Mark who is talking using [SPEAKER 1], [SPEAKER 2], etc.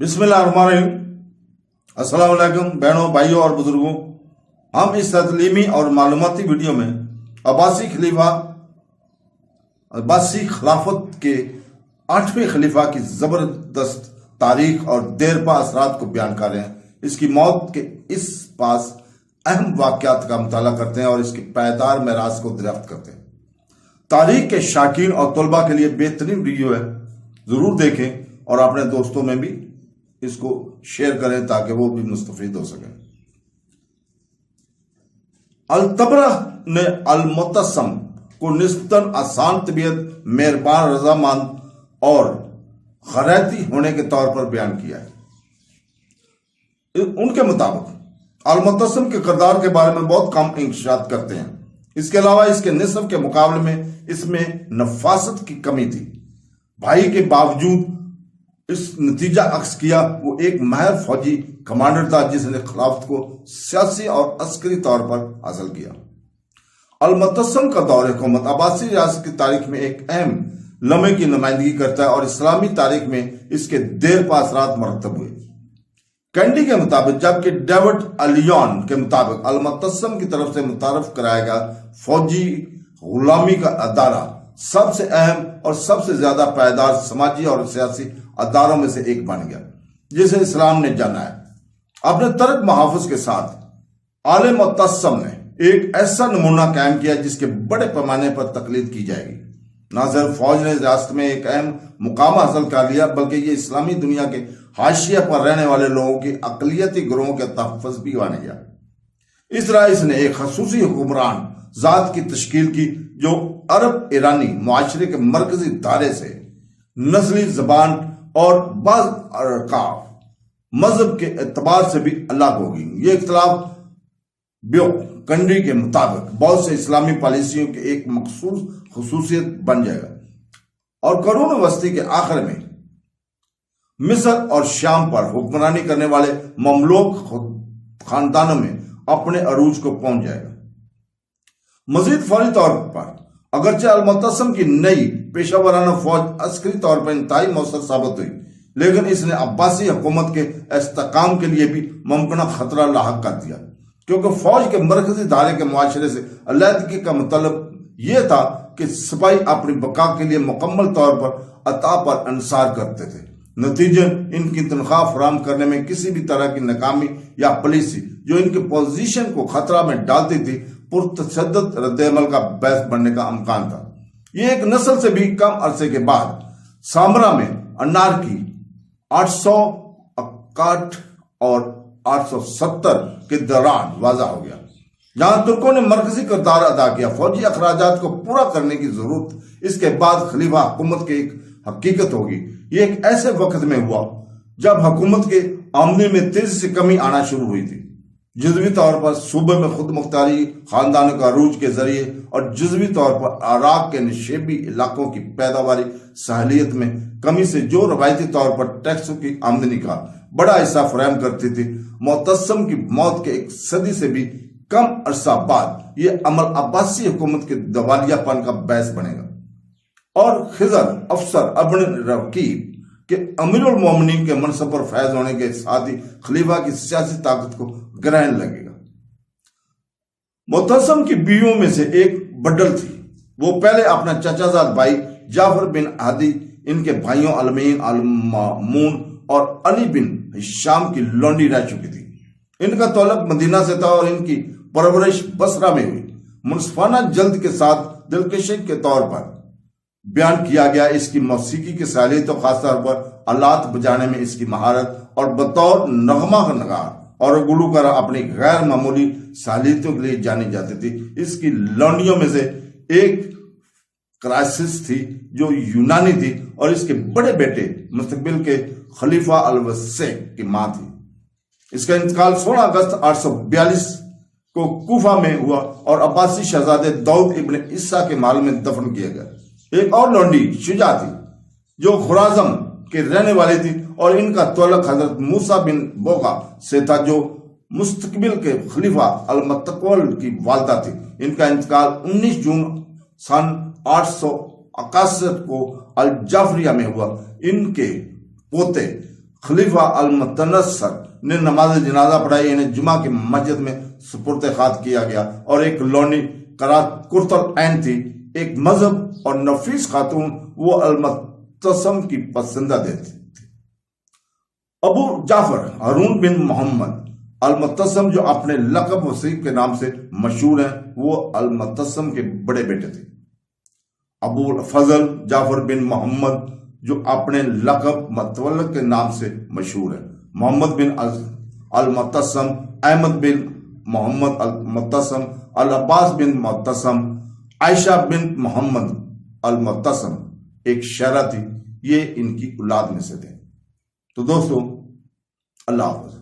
[SPEAKER 1] बिस्मिल्लाहिर्रहमानिर्रहीम। अस्सलाम वालेकुम बहनों, भाइयों और बुजुर्गों। हम इस तलीमी और मालूमाती वीडियो में अब्बासी खिलाफत के 8वें खलीफा की जबरदस्त तारीख और देरपा असरात को बयान कर रहे हैं। इसकी मौत के इस पास अहम वाक़यात का मुताला करते हैं और इसके पायदार मेरास को दरियाफ्त करते हैं। तारीख के शाकीन और तलबा के लिए बेहतरीन वीडियो है, जरूर देखें और अपने दोस्तों में भी इसको शेयर करें ताकि वो भी मुस्तफीद हो सके। अल-तबरह ने अल-मुतस्सम को निस्बतन आसान तबीयत, मेहरबान, रजामंद और गैरती होने के तौर पर बयान किया है। उनके मुताबिक अल-मुतस्सम के किरदार के बारे में बहुत कम इंकशाफ करते हैं। इसके अलावा इसके निस्ब के मुकाबले में इसमें नफासत की कमी थी। भाई के बावजूद इस नतीजा अक्स किया। वो एक माहिर फौजी कमांडर था जिसने खिलाफत को सियासी और अस्करी तौर पर हासिल किया। अल-मुतस्सम का दौर हुकूमत अब्बासी रियासत की तारीख में एक अहम लम्हे की नुमाइंदगी करता है और इस्लामी तारीख में इसके देरपा असरात मरतब हुए। कैंडी के मुताबिक, जबकि डेविड अलियन के मुताबिक अल-मुतस्सम की तरफ से मुतारफ कराया गया फौजी गुलामी का अदारा सबसे अहम और सबसे ज्यादा पायदार समाजी और सियासी अदारों में से एक बन गया जिसे इस्लाम ने जाना है। अपने तर्क मुहाफ़िज़ के साथ अल-मुतस्सम ने एक ऐसा नमूना कायम किया जिसके बड़े पैमाने पर तकलीद की जाएगी। न सिर्फ फौज ने रियासत में एक अहम मुकाम हासिल कर लिया, बल्कि ये इस्लामी दुनिया के हाशिया पर रहने वाले लोगों की अकलियती ग्रोहों के तहफ़्फ़ुज़ भी बन गया। इस तरह इसने एक खसूसी हुक्मरान जात की तश्कील की जो अरब ईरानी मुआशरे के मरकजी दायरे से नस्ली, जबान और बाज़ मजहब के एतबार से भी अलग होगी। ये इख्तिलाफ कैंडी के मुताबिक बहुत से इस्लामी पॉलिसियों की एक मखसूस खसूसियत बन जाएगा और करूण वस्ती के आखिर में मिस्र और शाम पर हुक्मरानी करने वाले ममलूक खानदानों में अपने अरूज को पहुंच जाएगा। मजीद फौरी तौर पर अगरचे अल-मुतस्सम की नई पेशा फौज अस्करी तौर पर इंतहाई मौसर साबित हुई, लेकिन इसने अब्बासी हुकूमत के इस्तेकाम के लिए भी मुमकिन खतरा लाहक कर दिया, क्योंकि फौज के मरकजी धारे के मुआशरे से अलहदगी का मतलब यह था कि सिपाही अपनी बका के लिए मुकम्मल तौर पर अता पर इंसार करते थे। नतीजन इनकी तनख्वाह फराम करने में किसी भी तरह की नाकामी या पॉलिसी जो इनकी पोजीशन को खतरा में डालती थी पुरतशद्दद रद्द-ए-अमल का बायस बनने का इम्कान था। ये एक नस्ल से भी कम अरसे के बाद सामरा में अनारकी 861 और 870 के दौरान वाज़ा हो गया, जहां तुर्कों ने मरकजी किरदार अदा किया। फौजी अखराजात को पूरा करने की जरूरत इसके बाद खलीफा हुकूमत की एक हकीकत होगी। ये एक ऐसे वक्त में हुआ जब हुकूमत के आमदनी में तेजी से कमी आना शुरू हुई थी। जुज़वी तौर पर सूबे में खुद मुख्तारी खानदानों का अरूज के जरिए और जुज़वी तौर पर अराक के निशेबी इलाकों की पैदावारी सहूलियत में कमी से जो रवायती तौर पर टैक्सों की आमदनी का बड़ा हिस्सा फराहम करती थी, मुतस्सम की मौत के एक सदी से भी कम अरसा बाद ये अमल अब्बासी हुकूमत के दवालियापन का बायस बनेगा और खिजर अफसर अब्न रकीब के अमीरुल मोमिनीन के मनसब पर फैज होने के साथ ही खलीफा की सियासी ताकत को ग्रहण लगेगा। मुतस्सम की बीवियों में से एक बडल थी। वो पहले अपना चचाजाद भाई जाफर बिन हादी, इनके भाइयों अलमीन, अल-मामून और अली बिन हिशाम की लौंडी रह चुकी थी। इनका तौलक मदीना से था और इनकी परवरिश बसरा में हुई। मुनसफाना जल्द के साथ दिलकशी के तौर पर बयान किया गया। इसकी मौसीकी की सलाहियत तो खासतौर पर आलात बजाने में इसकी महारत और बतौर नगमा नगार और गुलूकार अपनी गैर मामूली सलाहियतों के लिए जानी जाती थी। इसकी लौंडियों में से एक क्राइसिस थी जो यूनानी थी और इसके बड़े बेटे मुस्तकबिल के खलीफा अल-वसी की मां थी। इसका इंतकाल 16 अगस्त 842 को कूफा में हुआ और अब्बासी शहजादे दाऊद इब्न ईसा के महल में दफन किया गया। एक और लौंडी शुजा थी जो खुराजम के रहने वाली थी और इनका तौलक हजरत मूसा बिन बोगा से था जो मुस्तकबिल के खलीफा अल-मुतवक्किल की वालदा थी। इनका इंतकाल 19 जून सन 861 को अल जाफरिया में हुआ। इनके पोते खलीफा अल-मुतनस्सर ने नमाज जनाजा पढ़ाई, इन्हें जुमा की मस्जिद में सुपुर्द खात किया गया। और एक लौनी करात कुर्तल ऐन थी, एक मजहब और नफीस खातून, वो अल-मुतसम की पसंदीदा थी। अबू जाफर हारून बिन मोहम्मद अल-मुतसम, जो अपने लक़ब वसीक के नाम से मशहूर हैं, वो अल-मुतसम के बड़े बेटे थे। अबू फजल जाफर बिन मोहम्मद, जो अपने लक़ब मतवल्लद के नाम से मशहूर है। मोहम्मद बिन अल-मुतसम, अहमद बिन मोहम्मद अल-मुतसम, अल-अब्बास बिन मुतसम, आयशा बिन मोहम्मद अल-मुतसम एक शहरा थी। ये इनकी औलाद में से थे। तो दोस्तों, अल्लाह हाफ़िज़।